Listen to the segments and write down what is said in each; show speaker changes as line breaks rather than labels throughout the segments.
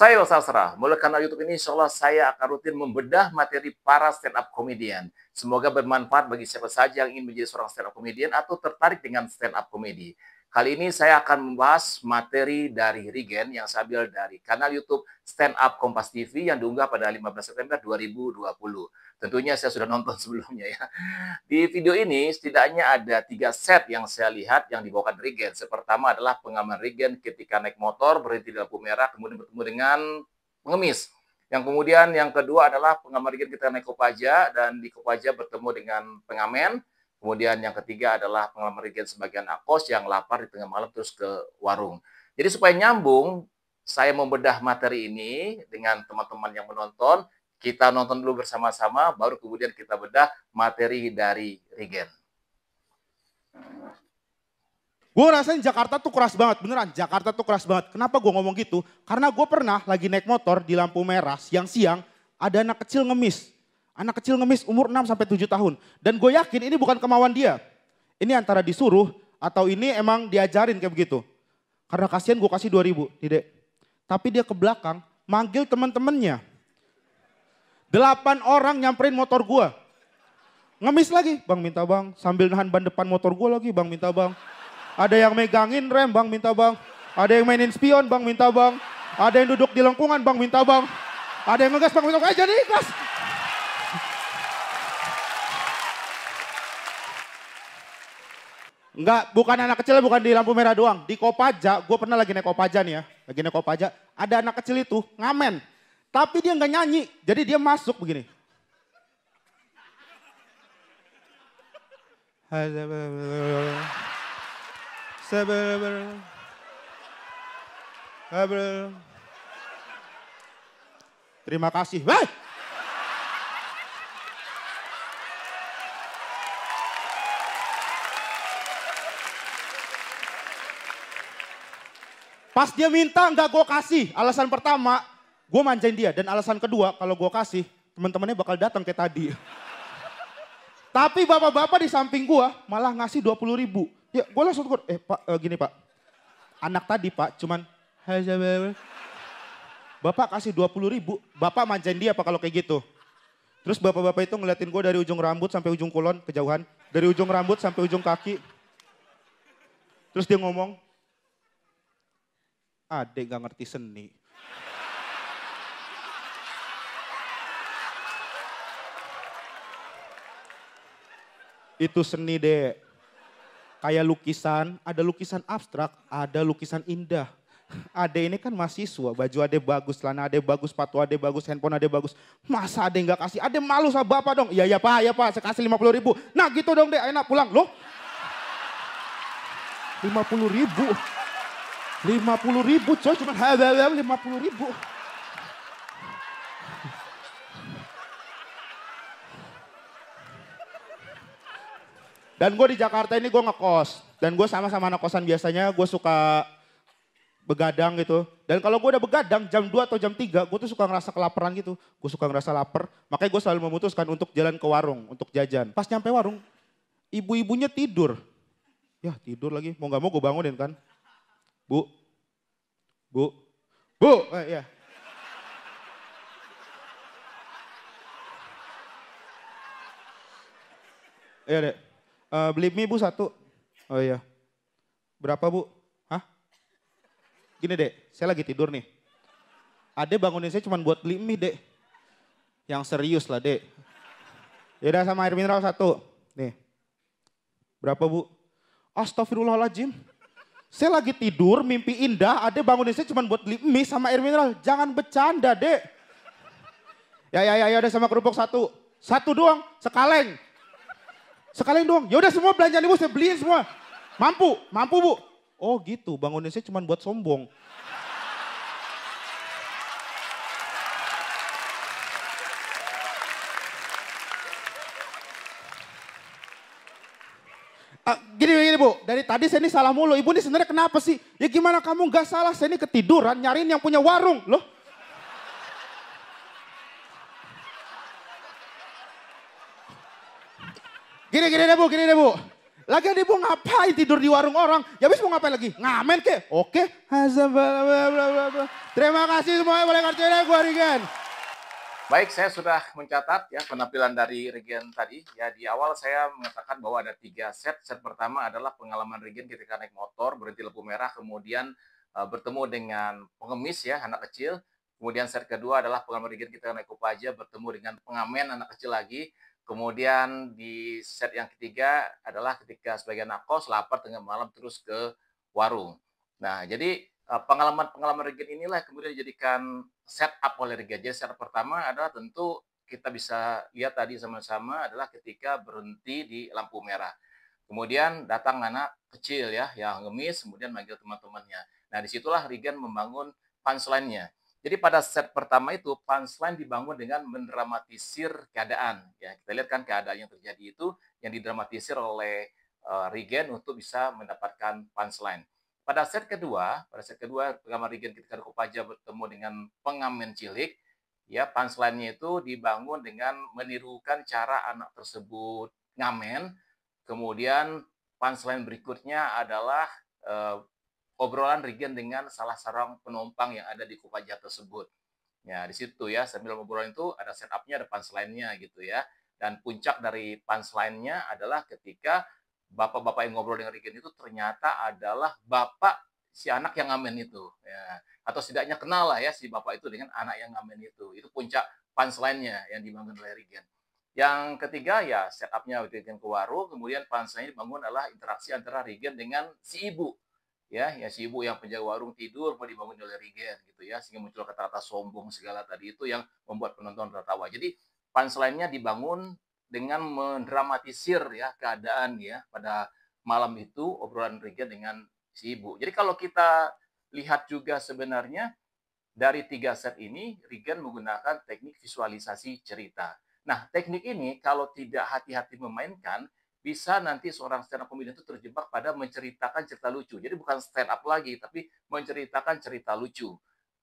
Saya Sasra, melalui kanal YouTube ini insya Allah saya akan rutin membedah materi para stand up comedian. Semoga bermanfaat bagi siapa saja yang ingin menjadi seorang stand up comedian atau tertarik dengan stand up comedy. Kali ini saya akan membahas materi dari Regen yang saya ambil dari kanal YouTube Stand Up Kompas TV yang diunggah pada 15 September 2020. Tentunya saya sudah nonton sebelumnya ya. Di video ini setidaknya ada 3 set yang saya lihat yang dibawakan Regen. Pertama adalah pengaman Regen ketika naik motor berhenti di lampu merah kemudian bertemu dengan pengemis. Yang kemudian yang kedua adalah pengaman Regen ketika naik Kopaja dan di Kopaja bertemu dengan pengamen. Kemudian yang ketiga adalah pengalaman Regen sebagai anak kos yang lapar di tengah malam terus ke warung. Jadi supaya nyambung, saya membedah materi ini dengan teman-teman yang menonton. Kita nonton dulu bersama-sama, baru kemudian kita bedah materi dari Regen.
Gue ngerasain Jakarta tuh keras banget, beneran Jakarta tuh keras banget. Kenapa gue ngomong gitu? Karena gue pernah lagi naik motor di lampu merah siang-siang, ada anak kecil ngemis. Anak kecil ngemis umur 6-7 tahun. Dan gue yakin ini bukan kemauan dia. Ini antara disuruh atau ini emang diajarin kayak begitu. Karena kasihan gue kasih 2.000, tidak. Tapi dia ke belakang manggil teman-temannya. 8 orang nyamperin motor gue. Ngemis lagi, bang minta bang. Sambil nahan ban depan motor gue lagi, bang minta bang. Ada yang megangin rem, bang minta bang. Ada yang mainin spion, bang minta bang. Ada yang duduk di lengkungan, bang minta bang. Ada yang ngegas, bang minta bang. Jadi ikhlas. Enggak, bukan anak kecil, bukan di lampu merah doang. Di Kopaja, gue pernah lagi naik Kopaja nih ya. Lagi naik Kopaja, ada anak kecil itu ngamen. Tapi dia nggak nyanyi, jadi dia masuk begini. Terima kasih. Hei! Pas dia minta nggak gue kasih. Alasan pertama, gue manjain dia. Dan alasan kedua, kalau gue kasih, teman-temannya bakal datang kayak tadi. Tapi bapak-bapak di samping gue malah ngasih 20.000. Ya gue langsung tegur, pak gini pak. Anak tadi pak cuman, bapak kasih 20.000, bapak manjain dia pak kalau kayak gitu. Terus bapak-bapak itu ngeliatin gue dari ujung rambut sampai ujung kulon, kejauhan. Dari ujung rambut sampai ujung kaki. Terus dia ngomong, adek gak ngerti seni. Itu seni dek. Kayak lukisan, ada lukisan abstrak, ada lukisan indah. Ade ini kan mahasiswa, baju ade bagus, celana ade bagus, sepatu ade bagus, handphone ade bagus. Masa ade gak kasih? Ade malu sama bapak dong. Iya ya pak, saya kasih 50.000. Nah gitu dong dek, enak pulang. Loh 50.000. 50.000 coy, cuma 50.000. Dan gue di Jakarta ini gue ngekos. Dan gue sama-sama anak kosan biasanya gue suka begadang gitu. Dan kalau gue udah begadang jam 2 atau jam 3 gue tuh suka ngerasa kelaparan gitu. Gue suka ngerasa lapar. Makanya gue selalu memutuskan untuk jalan ke warung, untuk jajan. Pas nyampe warung, ibu-ibunya tidur. Ya tidur lagi, mau gak mau gue bangunin kan. Bu, ya. Iya dek, beli mie bu 1. Oh iya, berapa bu? Hah? Gini dek, saya lagi tidur nih. Ade bangunin saya cuma buat beli mie dek. Yang serius lah dek. Yaudah sama air mineral 1. Nih, berapa bu? Astagfirullahaladzim. Saya lagi tidur, mimpi indah, Ade bangunin saya cuma buat beli mie sama air mineral. Jangan bercanda, dek. Ya udah sama kerupuk 1. 1 doang, sekaleng. Sekaleng doang. Ya udah semua belanjaan ibu saya beliin semua. Mampu bu. Oh gitu, bangunin saya cuma buat sombong. Gini bu, dari tadi saya ini salah mulu. Ibu ini sebenarnya kenapa sih? Ya gimana kamu gak salah, saya ini ketiduran nyariin yang punya warung. Loh. Gini deh bu. Lagi dia mau ngapain tidur di warung orang? Ya habis mau ngapain lagi? Ngamen ke? Oke. Terima kasih semuanya boleh kartunya gue Regen.
Baik, saya sudah mencatat ya penampilan dari Regen tadi. Ya di awal saya mengatakan bahwa ada 3 set. Set pertama adalah pengalaman Regen ketika naik motor berhenti lampu merah, kemudian bertemu dengan pengemis ya anak kecil. Kemudian set kedua adalah pengalaman Regen ketika naik Kopaja bertemu dengan pengamen anak kecil lagi. Kemudian di set yang ketiga adalah ketika sebagai anak kos lapar tengah malam terus ke warung. Nah, jadi pengalaman-pengalaman Regen inilah kemudian dijadikan setup oleh Regen. Jadi setup pertama adalah tentu kita bisa lihat tadi sama-sama adalah ketika berhenti di lampu merah. Kemudian datang anak kecil ya yang ngemis, kemudian manggil teman-temannya. Nah, disitulah Regen membangun punchline-nya. Jadi pada set pertama itu punchline dibangun dengan mendramatisir keadaan. Ya, kita lihat kan keadaan yang terjadi itu yang didramatisir oleh Regen untuk bisa mendapatkan punchline. Pada set kedua pengalaman Regen ketika Kopaja bertemu dengan pengamen cilik, ya punchline-nya itu dibangun dengan menirukan cara anak tersebut ngamen. Kemudian punchline berikutnya adalah obrolan Regen dengan salah seorang penumpang yang ada di Kopaja tersebut. Ya, di situ ya sambil ngobrol itu ada setup-nya, ada punchline-nya gitu ya. Dan puncak dari punchline-nya adalah ketika bapak-bapak yang ngobrol dengan Regen itu ternyata adalah bapak si anak yang ngamen itu. Ya. Atau setidaknya kenal lah ya si bapak itu dengan anak yang ngamen itu. Itu puncak punchline-nya yang dibangun oleh Regen. Yang ketiga ya setup-nya Regen ke warung, kemudian punchline-nya dibangun adalah interaksi antara Regen dengan si ibu ya si ibu yang penjaga warung tidur mau dibangun oleh Regen gitu ya sehingga muncul kata-kata sombong segala tadi itu yang membuat penonton tertawa. Jadi punchline-nya dibangun dengan mendramatisir ya keadaan ya pada malam itu obrolan Regen dengan si ibu. Jadi kalau kita lihat juga sebenarnya dari 3 set ini Regen menggunakan teknik visualisasi cerita. Nah, teknik ini kalau tidak hati-hati memainkan bisa nanti seorang stand up comedian itu terjebak pada menceritakan cerita lucu. Jadi bukan stand up lagi, tapi menceritakan cerita lucu.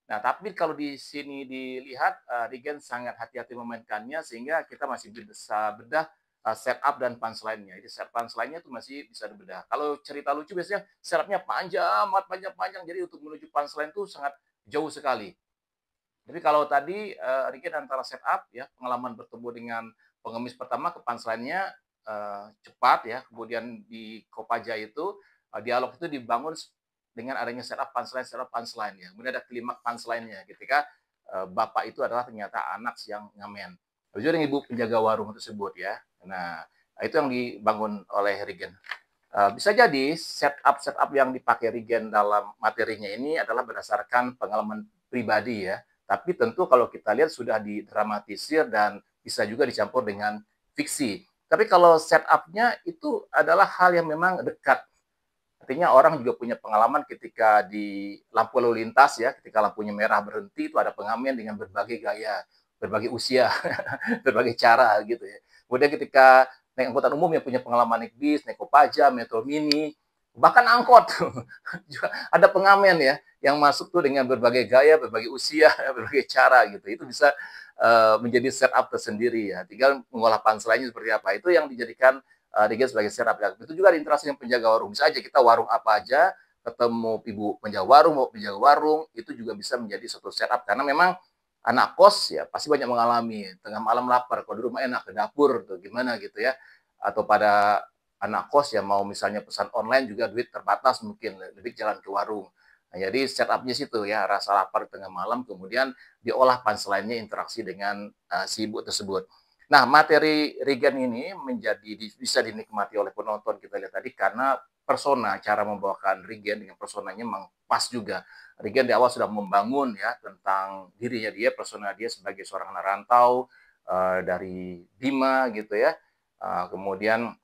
Nah, tapi kalau di sini dilihat, Regen sangat hati-hati memainkannya sehingga kita masih bisa bedah setup dan punchline-nya. Jadi set punchline-nya itu masih bisa dibedah. Kalau cerita lucu biasanya setupnya panjang, jadi untuk menuju punchline itu sangat jauh sekali. Tapi kalau tadi Regen antara setup ya pengalaman bertemu dengan pengemis pertama ke punchline-nya cepat ya, kemudian di Kopaja itu dialog itu dibangun dengan adanya setup punchline ya. Kemudian ada klimaks punchline-nya ketika bapak itu adalah ternyata anak yang ngamen. Lalu juga dengan ibu penjaga warung tersebut ya. Nah, itu yang dibangun oleh Regen. Bisa jadi setup yang dipakai Regen dalam materinya ini adalah berdasarkan pengalaman pribadi ya. Tapi tentu kalau kita lihat sudah didramatisir dan bisa juga dicampur dengan fiksi. Tapi kalau setupnya itu adalah hal yang memang dekat. Artinya orang juga punya pengalaman ketika di lampu lalu lintas ya, ketika lampunya merah berhenti itu ada pengamen dengan berbagai gaya, berbagai usia, berbagai cara gitu ya. Kemudian ketika naik angkutan umum yang punya pengalaman naik bis, naik Kopaja, Metro Mini, bahkan angkot juga ada pengamen ya yang masuk tuh dengan berbagai gaya, berbagai usia, berbagai cara gitu. Itu bisa menjadi setup tersendiri ya. Tinggal mengolah punchline seperti apa. Itu yang dijadikan Regen sebagai setup. Ya. Itu juga ada interaksi dengan penjaga warung. Bisa aja kita warung apa aja, ketemu ibu penjaga warung, mau penjaga warung, itu juga bisa menjadi suatu setup. Karena memang anak kos ya pasti banyak mengalami tengah malam lapar, kalau di rumah enak ke dapur tuh gimana gitu ya. Atau pada anak kos ya mau misalnya pesan online juga duit terbatas mungkin lebih jalan ke warung. Nah, jadi setupnya situ ya rasa lapar tengah malam kemudian diolah punchline-nya interaksi dengan si ibu tersebut. Nah, materi Regen ini bisa dinikmati oleh penonton kita lihat tadi karena persona, cara membawakan Regen dengan personanya memang pas juga. Regen di awal sudah membangun ya tentang dirinya dia, persona dia sebagai seorang anak rantau dari Bima gitu ya. Kemudian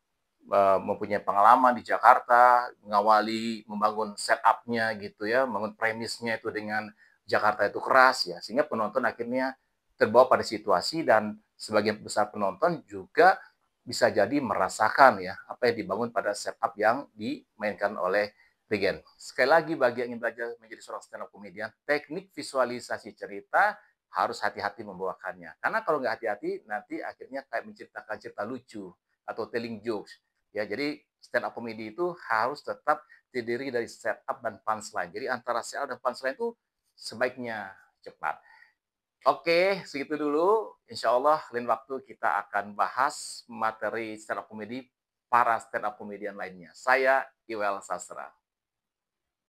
mempunyai pengalaman di Jakarta, mengawali membangun setup-nya gitu ya, membangun premisnya itu dengan Jakarta itu keras ya, sehingga penonton akhirnya terbawa pada situasi dan sebagian besar penonton juga bisa jadi merasakan ya apa yang dibangun pada setup yang dimainkan oleh Regen. Sekali lagi bagi yang ingin belajar menjadi seorang stand up comedian, teknik visualisasi cerita harus hati-hati membawakannya. Karena kalau nggak hati-hati nanti akhirnya kayak menceritakan cerita lucu atau telling jokes Ya, jadi stand up comedy itu harus tetap terdiri dari setup dan punchline. Jadi antara setup dan punchline itu sebaiknya cepat. Oke, segitu dulu. Insya Allah lain waktu kita akan bahas materi stand up comedy para stand up comedian lainnya. Saya Iwel Sastra.